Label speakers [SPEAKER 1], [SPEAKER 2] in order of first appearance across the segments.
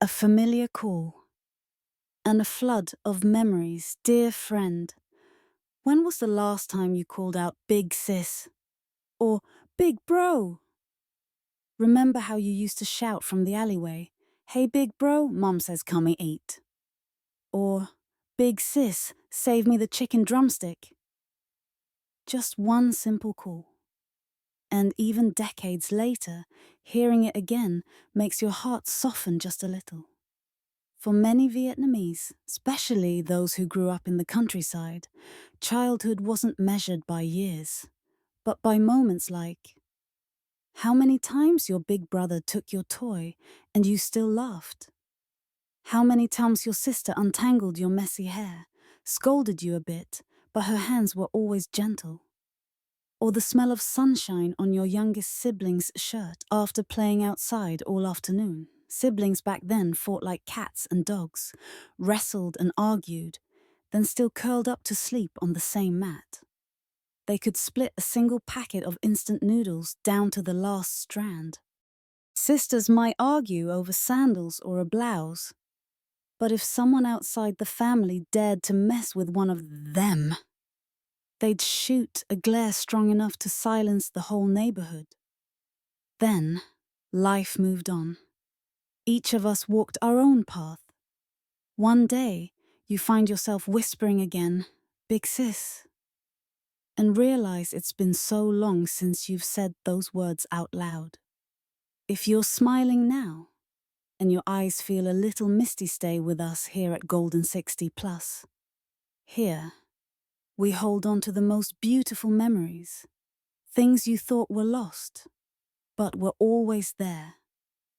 [SPEAKER 1] A familiar call, and a flood of memories. Dear friend, when was the last time you called out big sis? Or big bro? Remember how you used to shout from the alleyway, "Hey big bro, mum says come and eat." Or, "Big sis, save me the chicken drumstick." Just one simple call. And even decades later, hearing it again makes your heart soften just a little. For many Vietnamese, especially those who grew up in the countryside, childhood wasn't measured by years, but by moments like how many times your big brother took your toy and you still laughed. How many times your sister untangled your messy hair, scolded you a bit, but her hands were always gentle. Or the smell of sunshine on your youngest sibling's shirt after playing outside all afternoon. Siblings back then fought like cats and dogs, wrestled and argued, then still curled up to sleep on the same mat. They could split a single packet of instant noodles down to the last strand. Sisters might argue over sandals or a blouse, but if someone outside the family dared to mess with one of them, they'd shoot a glare strong enough to silence the whole neighborhood. Then, life moved on. Each of us walked our own path. One day, you find yourself whispering again, "Big sis," and realize it's been so long since you've said those words out loud. If you're smiling now, and your eyes feel a little misty, stay with us here at Golden 60 Plus. Here, we hold on to the most beautiful memories, things you thought were lost, but were always there,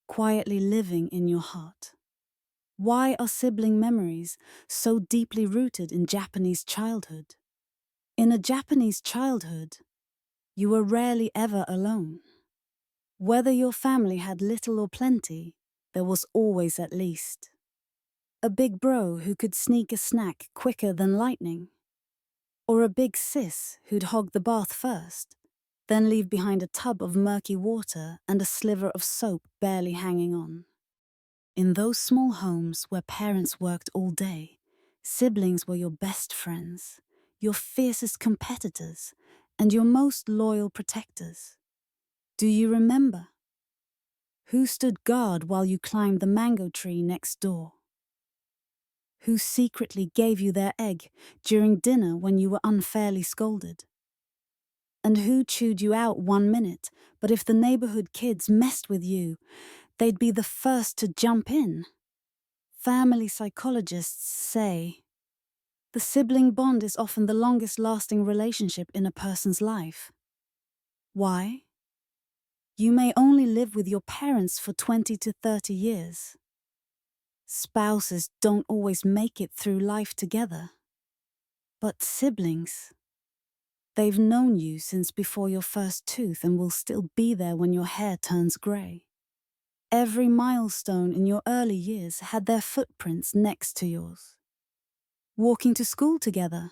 [SPEAKER 1] quietly living in your heart. Why are sibling memories so deeply rooted in Japanese childhood? In a Japanese childhood, you were rarely ever alone. Whether your family had little or plenty, there was always at least a big bro who could sneak a snack quicker than lightning, or a big sis who'd hog the bath first, then leave behind a tub of murky water and a sliver of soap barely hanging on. In those small homes where parents worked all day, siblings were your best friends, your fiercest competitors, and your most loyal protectors. Do you remember? Who stood guard while you climbed the mango tree next door? Who secretly gave you their egg during dinner when you were unfairly scolded? And who chewed you out 1 minute, but if the neighborhood kids messed with you, they'd be the first to jump in? Family psychologists say the sibling bond is often the longest lasting relationship in a person's life. Why? You may only live with your parents for 20 to 30 years. Spouses don't always make it through life together. But siblings, they've known you since before your first tooth and will still be there when your hair turns grey. Every milestone in your early years had their footprints next to yours. Walking to school together,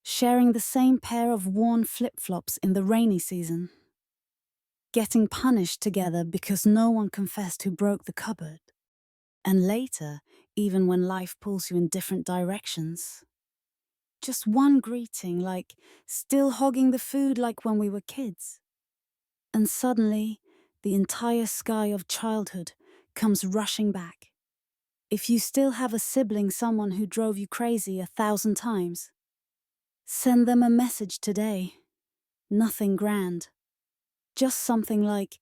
[SPEAKER 1] sharing the same pair of worn flip-flops in the rainy season, getting punished together because no one confessed who broke the cupboard, and later, even when life pulls you in different directions. Just one greeting like, "Still hogging the food like when we were kids." And suddenly, the entire sky of childhood comes rushing back. If you still have a sibling, someone who drove you crazy 1,000 times, send them a message today. Nothing grand. Just something like,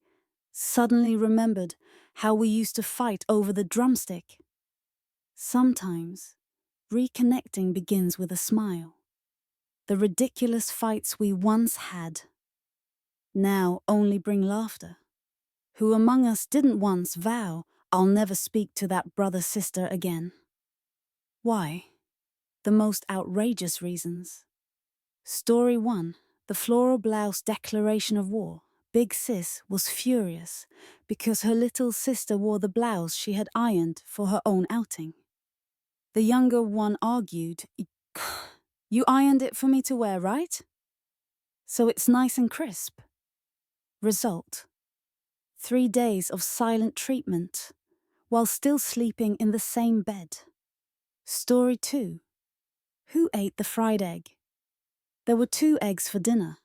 [SPEAKER 1] "Suddenly remembered how we used to fight over the drumstick." Sometimes, reconnecting begins with a smile. The ridiculous fights we once had now only bring laughter. Who among us didn't once vow, "I'll never speak to that brother-sister again"? Why? The most outrageous reasons. Story 1. The floral blouse declaration of war. Big sis was furious because her little sister wore the blouse she had ironed for her own outing. The younger one argued, "You ironed it for me to wear, right? So it's nice and crisp." Result: 3 days of silent treatment, while still sleeping in the same bed. Story 2. Who ate the fried egg? There were 2 eggs for dinner,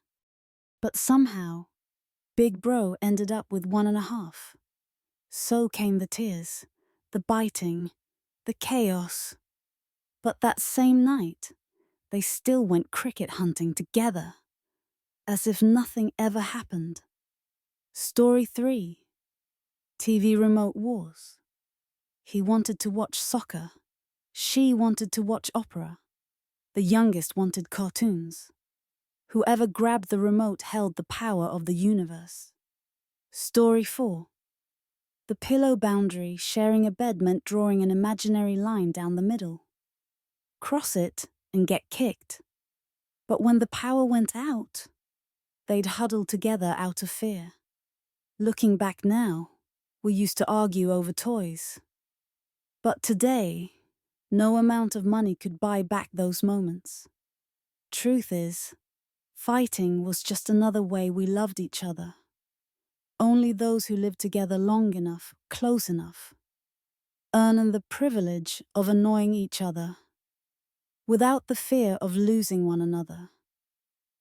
[SPEAKER 1] but somehow, Big Bro ended up with 1.5. So came the tears, the biting, the chaos. But that same night, they still went cricket hunting together, as if nothing ever happened. Story 3. TV remote wars. He wanted to watch soccer. She wanted to watch opera. The youngest wanted cartoons. Whoever grabbed the remote held the power of the universe. Story 4. The pillow boundary. Sharing a bed meant drawing an imaginary line down the middle. Cross it and get kicked. But when the power went out, they'd huddle together out of fear. Looking back now, we used to argue over toys. But today, no amount of money could buy back those moments. Truth is, fighting was just another way we loved each other. Only those who lived together long enough, close enough, earning the privilege of annoying each other, without the fear of losing one another.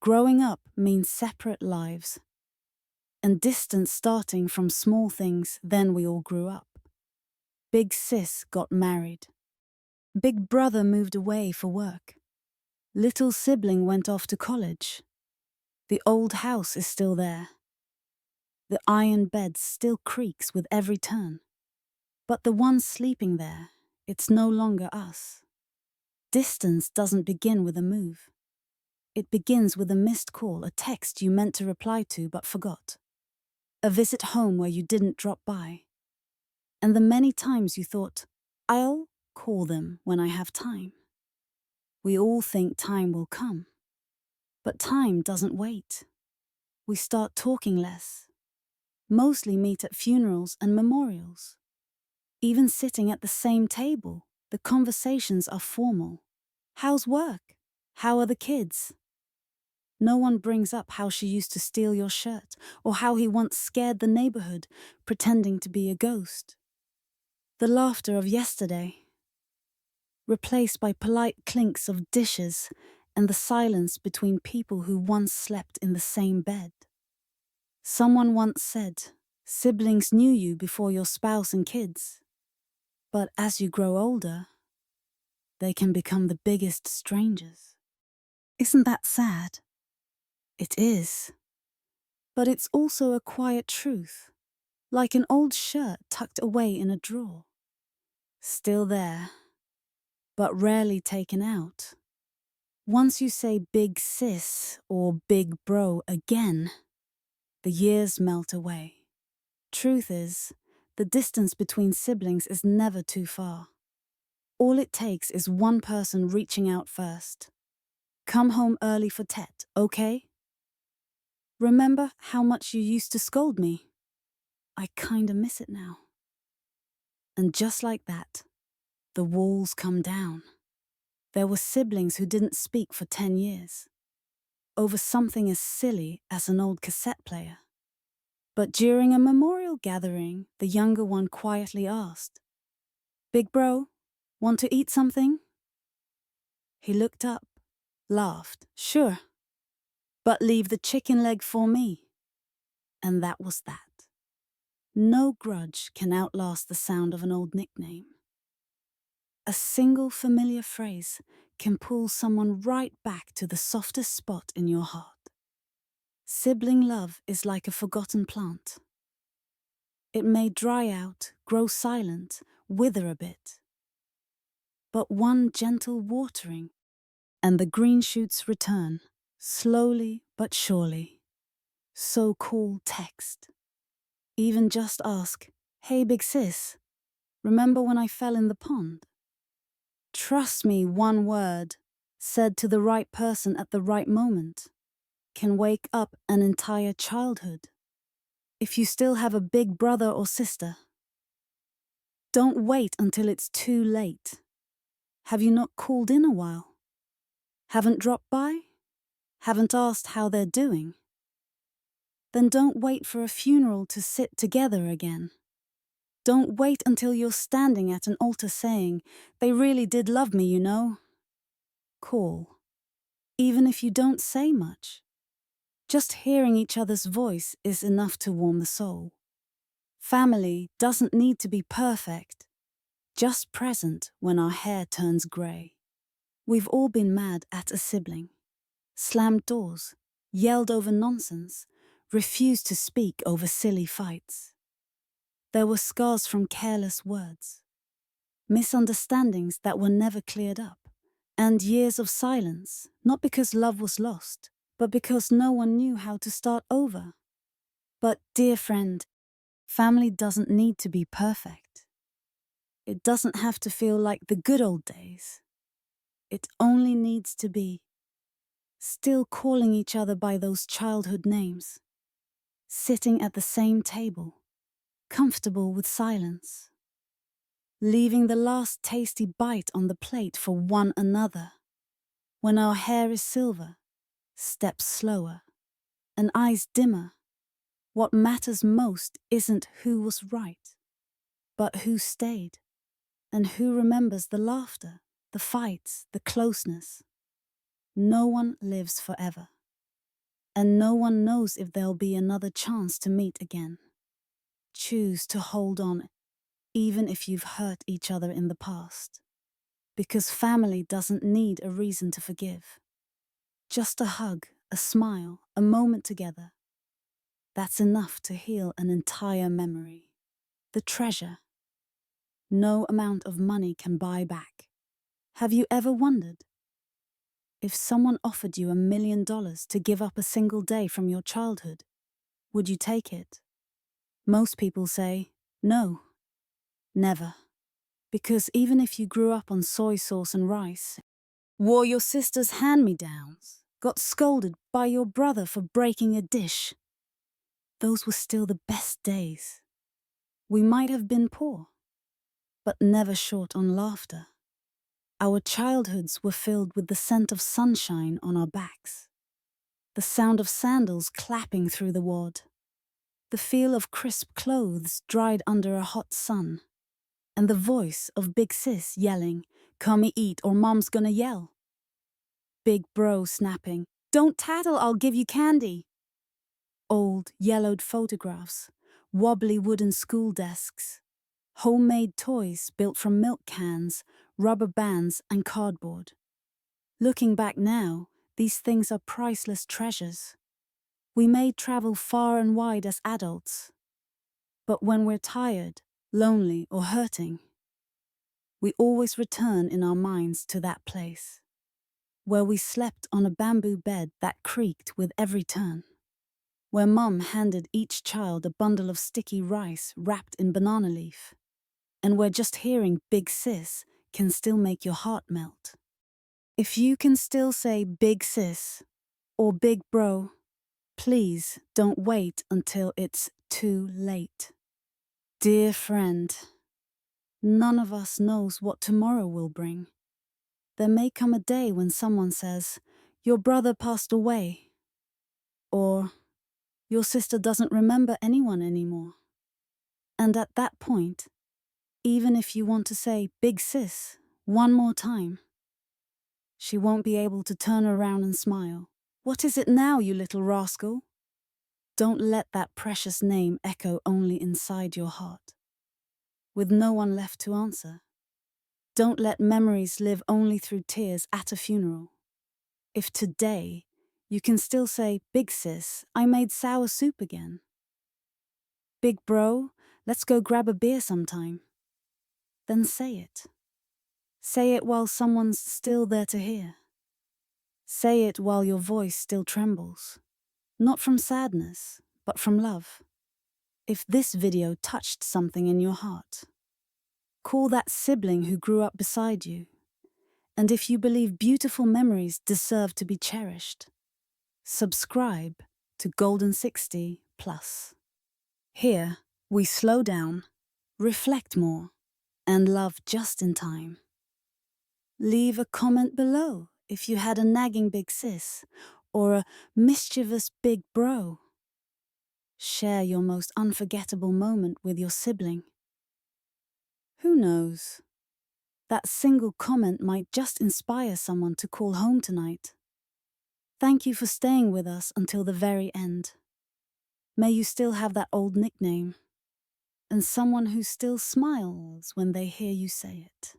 [SPEAKER 1] Growing up means separate lives, and distance starting from small things. Then we all grew up. Big sis got married. Big brother moved away for work. Little sibling went off to college. The old house is still there. The iron bed still creaks with every turn. But the one sleeping there, it's no longer us. Distance doesn't begin with a move. It begins with a missed call, a text you meant to reply to but forgot. A visit home where you didn't drop by. And the many times you thought, I'll call them when I have time. We all think time will come. But time doesn't wait. We start talking less. Mostly meet at funerals and memorials. Even sitting at the same table, the conversations are formal. How's work? How are the kids? No one brings up how she used to steal your shirt, or how he once scared the neighborhood, pretending to be a ghost. The laughter of yesterday, replaced by polite clinks of dishes and the silence between people who once slept in the same bed. Someone once said, siblings knew you before your spouse and kids. But as you grow older, they can become the biggest strangers. Isn't that sad? It is. But it's also a quiet truth, like an old shirt tucked away in a drawer. Still there, but rarely taken out. Once you say big sis or big bro again, the years melt away. Truth is, the distance between siblings is never too far. All it takes is one person reaching out first. Come home early for Tet, okay? Remember how much you used to scold me? I kinda miss it now. And just like that, the walls come down. There were siblings who didn't speak for 10 years, over something as silly as an old cassette player. But during a memorial gathering, the younger one quietly asked, Big bro, want to eat something? He looked up, laughed, sure, but leave the chicken leg for me. And that was that. No grudge can outlast the sound of an old nickname. A single familiar phrase can pull someone right back to the softest spot in your heart. Sibling love is like a forgotten plant. It may dry out, grow silent, wither a bit. But one gentle watering, and the green shoots return, slowly but surely. So call text. Even just ask, hey big sis, remember when I fell in the pond? Trust me, one word, said to the right person at the right moment, can wake up an entire childhood. If you still have a big brother or sister, don't wait until it's too late. Have you not called in a while? Haven't dropped by? Haven't asked how they're doing? Then don't wait for a funeral to sit together again. Don't wait until you're standing at an altar saying, "They really did love me, you know." Call, even if you don't say much. Just hearing each other's voice is enough to warm the soul. Family doesn't need to be perfect, just present when our hair turns grey. We've all been mad at a sibling, slammed doors, yelled over nonsense, refused to speak over silly fights. There were scars from careless words, misunderstandings that were never cleared up, and years of silence, not because love was lost, but because no one knew how to start over. But, dear friend, family doesn't need to be perfect. It doesn't have to feel like the good old days. It only needs to be still calling each other by those childhood names, sitting at the same table, comfortable with silence, leaving the last tasty bite on the plate for one another. When our hair is silver, steps slower, and eyes dimmer, what matters most isn't who was right, but who stayed, and who remembers the laughter, the fights, the closeness. No one lives forever, and no one knows if there'll be another chance to meet again. Choose to hold on, even if you've hurt each other in the past, because family doesn't need a reason to forgive. Just a hug, a smile, a moment together. That's enough to heal an entire memory. The treasure no amount of money can buy back. Have you ever wondered? If someone offered you $1 million to give up a single day from your childhood, would you take it? Most people say, no, never. Because even if you grew up on soy sauce and rice, wore your sister's hand-me-downs, got scolded by your brother for breaking a dish, those were still the best days. We might have been poor, but never short on laughter. Our childhoods were filled with the scent of sunshine on our backs, the sound of sandals clapping through the ward, the feel of crisp clothes dried under a hot sun, and the voice of Big Sis yelling, "Come eat or Mom's gonna yell." Big Bro snapping, "Don't tattle, I'll give you candy." Old, yellowed photographs, wobbly wooden school desks, homemade toys built from milk cans, rubber bands, and cardboard. Looking back now, these things are priceless treasures. We may travel far and wide as adults, but when we're tired, lonely, or hurting, we always return in our minds to that place, where we slept on a bamboo bed that creaked with every turn, where Mum handed each child a bundle of sticky rice wrapped in banana leaf, and where just hearing Big Sis can still make your heart melt. If you can still say Big Sis or Big Bro, please don't wait until it's too late. Dear friend, none of us knows what tomorrow will bring. There may come a day when someone says, "Your brother passed away," or "Your sister doesn't remember anyone anymore." And at that point, even if you want to say "Big Sis" one more time, she won't be able to turn around and smile. "What is it now, you little rascal?" Don't let that precious name echo only inside your heart, with no one left to answer. Don't let memories live only through tears at a funeral. If today you can still say, "Big Sis, I made sour soup again." "Big Bro, let's go grab a beer sometime," then say it. Say it while someone's still there to hear. Say it while your voice still trembles. Not from sadness, but from love. If this video touched something in your heart, call that sibling who grew up beside you. And if you believe beautiful memories deserve to be cherished, subscribe to Golden 60 Plus. Here, we slow down, reflect more, and love just in time. Leave a comment below if you had a nagging Big Sis or a mischievous Big Bro. Share your most unforgettable moment with your sibling. Who knows? That single comment might just inspire someone to call home tonight. Thank you for staying with us until the very end. May you still have that old nickname, and someone who still smiles when they hear you say it.